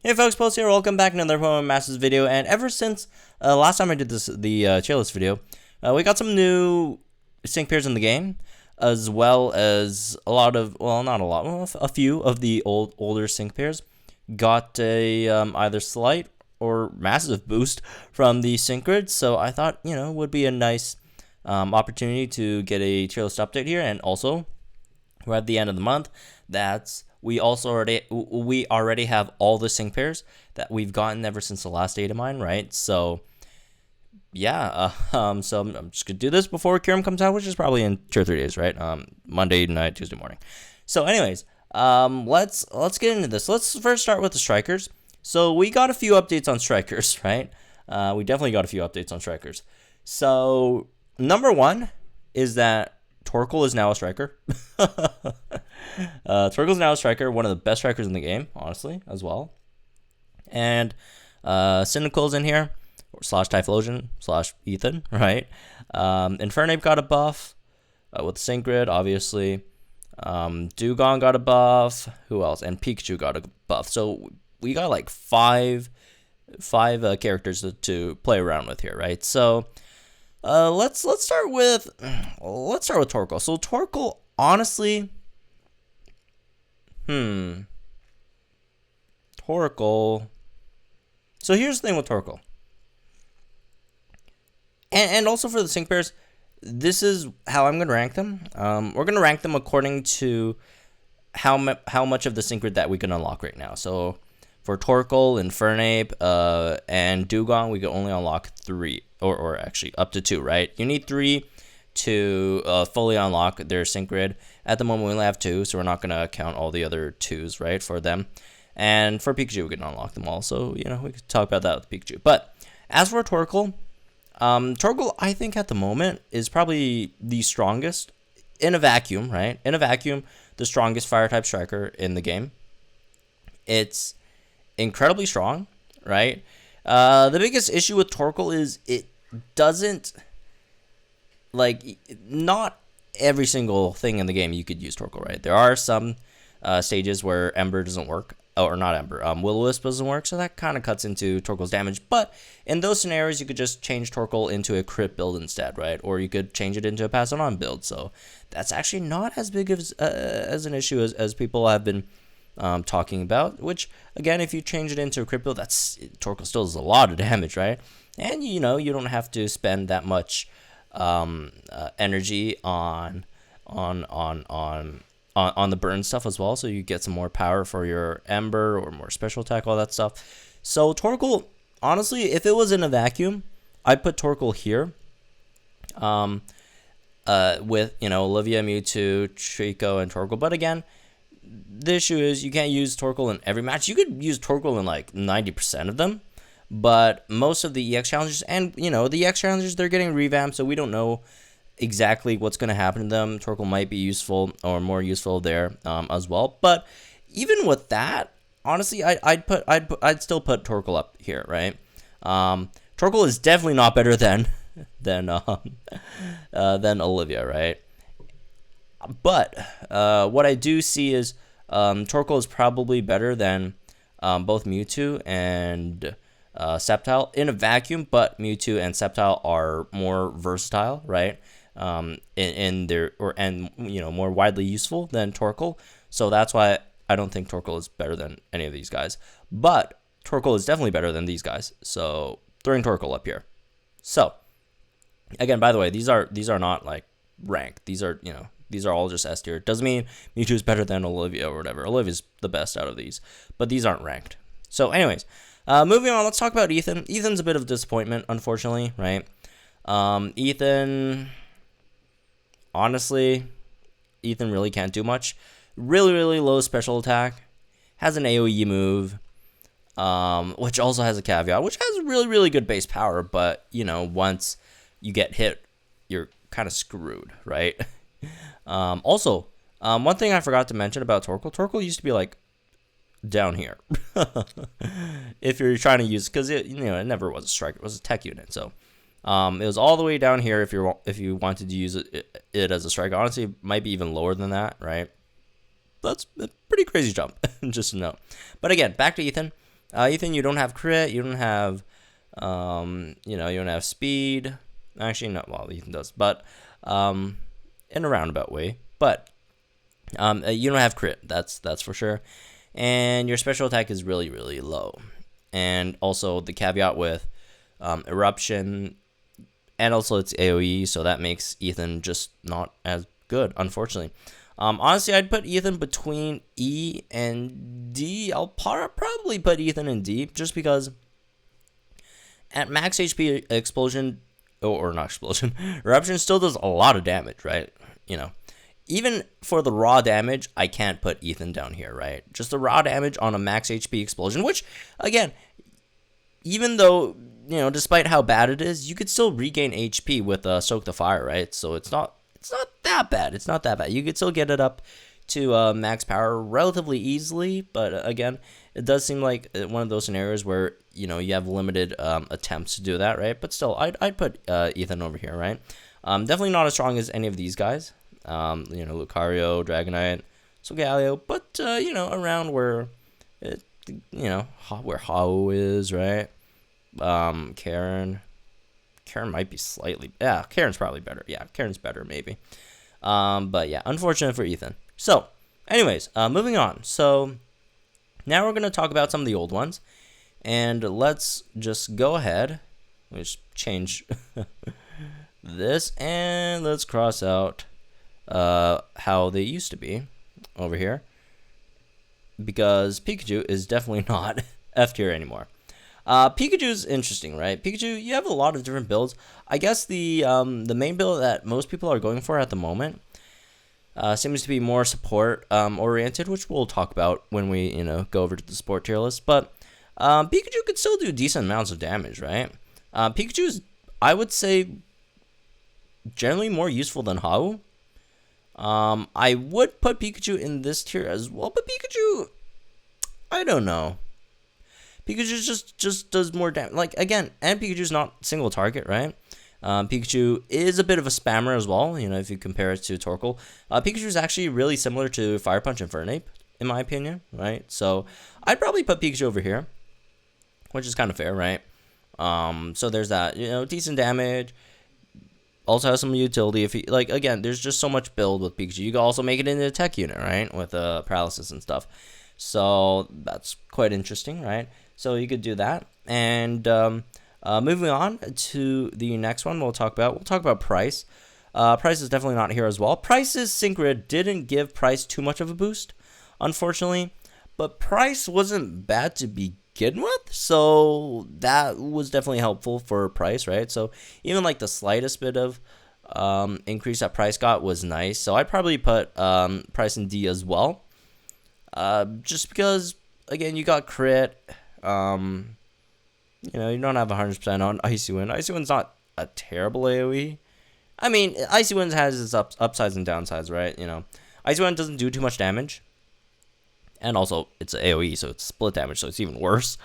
Hey folks, Post here. Welcome back to another Pokemon Masters video. And ever since last time I did the Chairless video, we got some new sync pairs in the game, as well as a lot of, well, not a lot, well, a few of the older sync pairs got a either slight or massive boost from the sync grid. So I thought, would be a nice opportunity to get a Chairless update here. And also, we're at the end of the month. We already have all the sync pairs that we've gotten ever since the last data mine, right? So yeah, so I'm just gonna do this before Kyurem comes out, which is probably in 2 or 3 days, right? Monday night, Tuesday morning. So anyways, let's get into this. Let's first start with the strikers. So we got a few updates on strikers, right? We definitely got a few updates on strikers. So number one is that Torkoal is now a striker. Torkoal's now a striker, one of the best strikers in the game, honestly, as well. And Cynical's in here, slash Typhlosion, slash Ethan, right? Infernape got a buff with Sync Grid, obviously. Dewgong got a buff. Who else? And Pikachu got a buff. So we got like five characters to play around with here, right? So let's start with Torkoal. So Torkoal, honestly, Torkoal. So here's the thing with Torkoal, and also for the sync pairs, this is how I'm gonna rank them. We're gonna rank them according to how much of the sync grid that we can unlock right now. So for Torkoal, Infernape, and Dewgong, we can only unlock 3, or actually up to 2, right? You need 3 to fully unlock their sync grid. At the moment, we only have 2, so we're not going to count all the other 2s, right, for them. And for Pikachu, we can unlock them all, so, we could talk about that with Pikachu. But as for Torkoal, Torkoal, I think at the moment, is probably the strongest in a vacuum, right? In a vacuum, the strongest fire-type striker in the game. It's incredibly strong, right? The biggest issue with Torkoal is it doesn't, not every single thing in the game you could use Torkoal, right? There are some stages where Ember doesn't work, or not Ember, Will-O-Wisp doesn't work, so that kind of cuts into Torkoal's damage. But in those scenarios, you could just change Torkoal into a crit build instead, right? Or you could change it into a pass-on build. So that's actually not as big of as an issue as people have been talking about, which again, if you change it into a crit build, Torkoal still does a lot of damage, right? And you don't have to spend that much energy on the burn stuff as well, so you get some more power for your Ember or more special attack, all that stuff. So Torkoal, honestly, if it was in a vacuum, I'd put Torkoal here, with Olivia, Mewtwo, Trico, and Torkoal. But again, the issue is you can't use Torkoal in every match. You could use Torkoal in like 90% of them, but most of the EX challenges, and the EX challenges, they're getting revamped, so we don't know exactly what's going to happen to them. Torkoal might be useful or more useful there as well. But even with that, honestly, I'd still put Torkoal up here, right? Torkoal is definitely not better than Olivia, right? But what I do see is Torkoal is probably better than both Mewtwo and Sceptile in a vacuum, but Mewtwo and Sceptile are more versatile, right? More widely useful than Torkoal. So that's why I don't think Torkoal is better than any of these guys. But Torkoal is definitely better than these guys. So throwing Torkoal up here. So again, by the way, these are not like ranked. These are all just S tier. It doesn't mean Mewtwo is better than Olivia or whatever. Olivia's the best out of these, but these aren't ranked. So anyways, moving on, let's talk about Ethan. Ethan's a bit of a disappointment, unfortunately, right? Ethan, honestly, Ethan really can't do much. Really, really low special attack. Has an AoE move, which also has a caveat, which has really, really good base power, but, once you get hit, you're kind of screwed, right? Also, one thing I forgot to mention about Torkoal used to be like down here. If you're trying to use, because it never was a strike, it was a tech unit. So it was all the way down here if you wanted to use it as a strike. Honestly, it might be even lower than that, right? That's a pretty crazy jump, just to know. But again, back to Ethan. Ethan, you don't have crit, you don't have, you don't have speed. Actually, no, well, Ethan does, but in a roundabout way. But you don't have crit, that's for sure. And your special attack is really, really low. And also the caveat with eruption, and also it's AoE, so that makes Ethan just not as good, unfortunately. Honestly, I'd put Ethan between E and D. I'll probably put Ethan in D, just because at max HP, explosion, or not explosion, eruption still does a lot of damage, right? Even for the raw damage, I can't put Ethan down here, right? Just the raw damage on a max HP explosion, which, again, even though, despite how bad it is, you could still regain HP with Soak the Fire, right? So it's not that bad. It's not that bad. You could still get it up to max power relatively easily, but again, it does seem like one of those scenarios where, you have limited attempts to do that, right? But still, I'd put Ethan over here, right? Definitely not as strong as any of these guys. Lucario, Dragonite, Solgaleo, but, around where, where Hao is, right? Karen might be slightly, Karen's probably better. Yeah, Karen's better, maybe. But yeah, unfortunate for Ethan. So, anyways, moving on. So, now we're going to talk about some of the old ones. And let's just go ahead. Let me just change this, and let's cross out how they used to be over here, because Pikachu is definitely not F tier anymore. Pikachu's interesting, right? Pikachu, you have a lot of different builds. I guess the main build that most people are going for at the moment seems to be more support oriented, which we'll talk about when we go over to the support tier list. But Pikachu could still do decent amounts of damage, right? Pikachu's, I would say, generally more useful than Hau. I would put Pikachu in this tier as well, but Pikachu, I don't know. Pikachu just does more damage. Like, again, and Pikachu's not single target, right? Pikachu is a bit of a spammer as well, if you compare it to Torkoal. Pikachu's actually really similar to Fire Punch and Fernape, in my opinion, right? So, I'd probably put Pikachu over here, which is kind of fair, right? So there's that, decent damage. Also has some utility if you, like, again, there's just so much build with Pikachu. You can also make it into a tech unit, right? With paralysis and stuff. So that's quite interesting, right? So you could do that. And moving on to the next one we'll talk about Price. Price is definitely not here as well. Price's Synchro didn't give Price too much of a boost, unfortunately. But Price wasn't bad to begin with, so that was definitely helpful for Price, right? So even like the slightest bit of increase that Price got was nice. So I'd probably put Price in D as well. Just because, again, you got crit. You don't have 100% on Icy Wind. Icy Wind's not a terrible AoE. I mean, Icy Wind has its upsides and downsides, right? Icy Wind doesn't do too much damage. And also, it's AoE, so it's split damage, so it's even worse.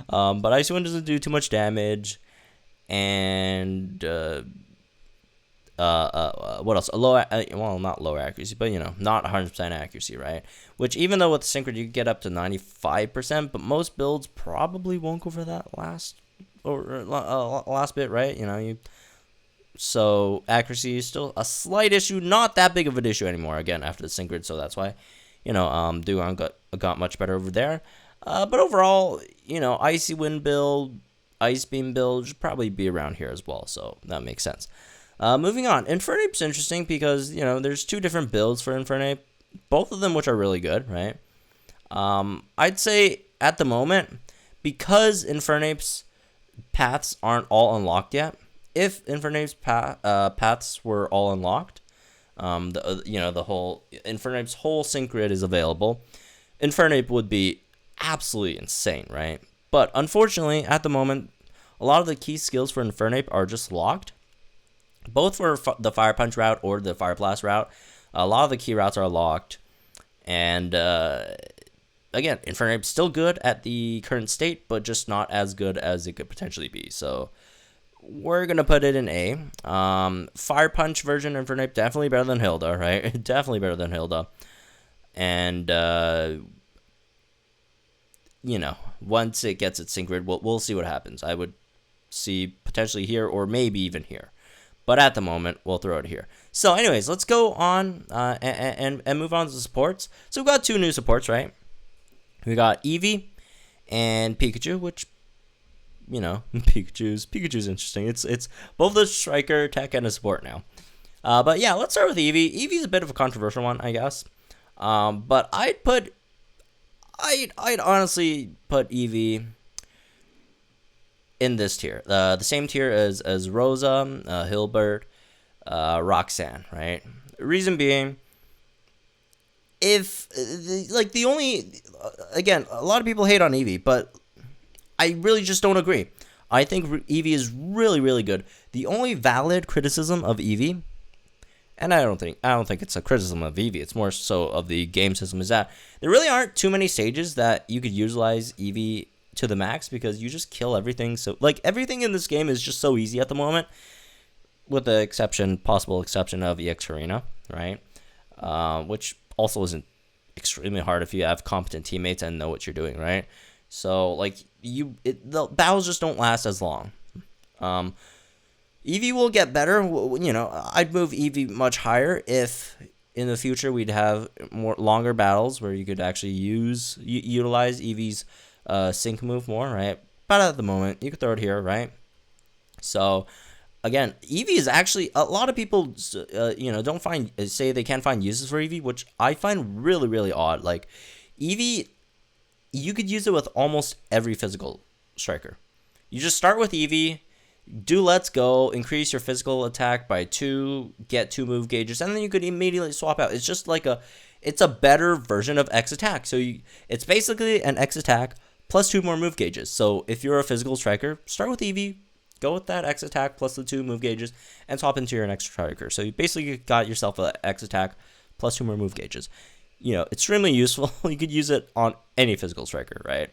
But Icy Wind doesn't do too much damage. And what else? Well, not low accuracy, but not 100% accuracy, right? Which, even though with Synchro you get up to 95%, but most builds probably won't go for that last bit, right? So accuracy is still a slight issue, not that big of an issue anymore. Again, after the Synchro, so that's why Dugon got much better over there. But overall, Icy Wind build, Ice Beam build should probably be around here as well, so that makes sense. Moving on, Infernape's interesting because, there's two different builds for Infernape, both of them which are really good, right? I'd say at the moment, because Infernape's paths aren't all unlocked yet, if Infernape's paths were all unlocked, the whole Infernape's whole sync grid is available, Infernape would be absolutely insane, right? But unfortunately, at the moment, a lot of the key skills for Infernape are just locked. Both for the Fire Punch route or the Fire Blast route, a lot of the key routes are locked. And again, Infernape's still good at the current state, but just not as good as it could potentially be. So we're going to put it in A. Fire Punch version of Infernape, definitely better than Hilda, right? Definitely better than Hilda. And you know, once it gets its sync grid, we'll see what happens. I would see potentially here or maybe even here. But at the moment, we'll throw it here. So anyways, let's go on and move on to the supports. So we've got 2 new supports, right? We got Eevee and Pikachu, which, you know, Pikachu's interesting. It's both a striker, tech, and a support now. But yeah, let's start with Eevee. Eevee's a bit of a controversial one, I guess. But I'd honestly put Eevee in this tier, the same tier as Rosa, Hilbert, Roxanne, right? Reason being, if the only again, a lot of people hate on Eevee, but I really just don't agree. I think Eevee is really, really good. The only valid criticism of Eevee, and I don't think it's a criticism of Eevee, it's more so of the game system, is that there really aren't too many stages that you could utilize Eevee to the max, because you just kill everything. So like everything in this game is just so easy at the moment, with the possible exception of EX Arena, right? Which also isn't extremely hard if you have competent teammates and know what you're doing, right? So like the battles just don't last as long. Eevee will get better. You know, I'd move Eevee much higher if in the future we'd have longer battles where you could actually utilize Eevee's sync move more, right? But at the moment, you could throw it here, right? So again, Eevee is actually, a lot of people, you know, say they can't find uses for Eevee, which I find really, really odd. Like Eevee, you could use it with almost every physical striker. You just start with Eevee, do Let's Go, increase your physical attack by 2, get 2 move gauges, and then you could immediately swap out. It's just like it's a better version of X attack. So it's basically an X attack plus 2 more move gauges. So if you're a physical striker, start with Eevee, go with that X attack plus the 2 move gauges, and swap into your next striker. So you basically got yourself an X attack plus 2 more move gauges. You know, extremely useful. You could use it on any physical striker, right?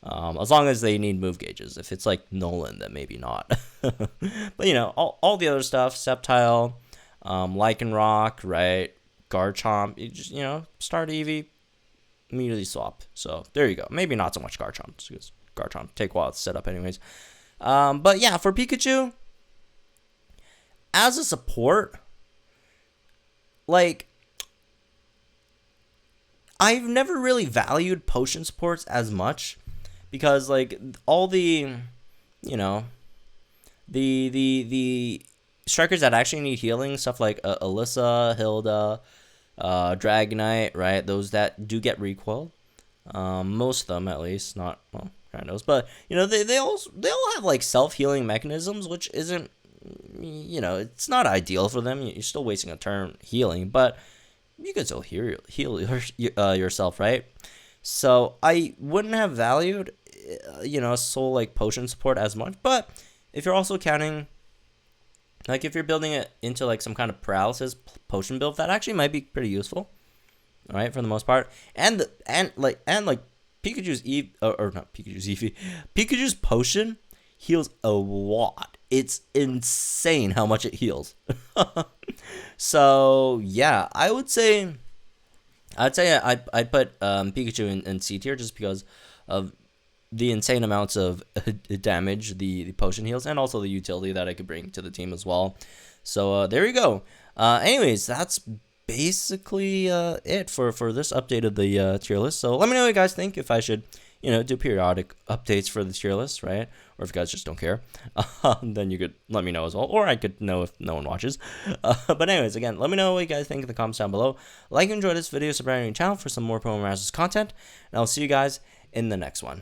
As long as they need move gauges. If it's like Nolan, then maybe not. But you know, all the other stuff, Sceptile, Lycanroc, right? Garchomp, you just, you know, start Eevee, immediately swap. So there you go. Maybe not so much Garchomp, because Garchomp take a while to set up anyways. But yeah, for Pikachu, as a support, like, I've never really valued potion supports as much, because like all the, you know, the strikers that actually need healing, stuff like Alyssa, Hilda, Dragonite, right? Those that do get recoil, most of them at least, not, well, knows, but you know, they all have like self-healing mechanisms, which isn't, you know, it's not ideal for them. You're still wasting a turn healing, but you can still heal yourself, right? So I wouldn't have valued, you know, a soul like potion support as much. But if you're also counting, like if you're building it into like some kind of paralysis potion build, that actually might be pretty useful, right? For the most part, and like Pikachu's Eevee, Pikachu's potion heals a lot. It's insane how much it heals. So yeah, I'd say I'd put Pikachu in C tier, just because of the insane amounts of damage the potion heals, and also the utility that I could bring to the team as well. So there you go. Anyways, that's basically it for this update of the tier list. So let me know what you guys think, if I should, you know, do periodic updates for the tier list, right? Or if you guys just don't care, then you could let me know as well, or I could know if no one watches. But anyways, again, let me know what you guys think in the comments down below. Like and enjoy this video, subscribe to my channel for some more Promo Masters content, and I'll see you guys in the next one.